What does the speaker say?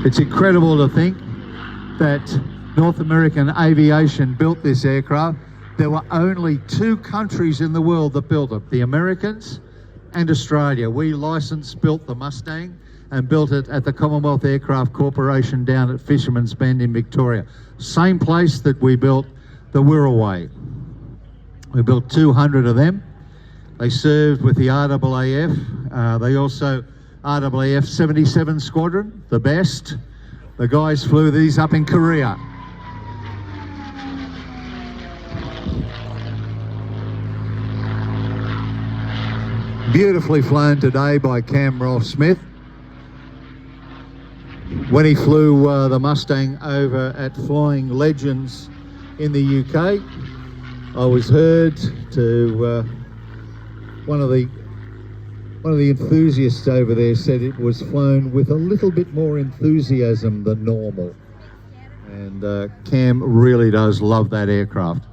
It's incredible to think that North American Aviation built this aircraft. There were only 2 countries in the world that built it, the Americans and Australia. We built the Mustang and built it at the Commonwealth Aircraft Corporation down at Fisherman's Bend in Victoria. Same place that we built the Warnervale. We built 200 of them. They served with the RAAF. They also, RAAF 77 Squadron, the best. The guys flew these up in Korea. Beautifully flown today by Cam Rolfe-Smith. When he flew the Mustang over at Flying Legends in the UK, I was heard to one of the enthusiasts over there said it was flown with a little bit more enthusiasm than normal, and Cam really does love that aircraft.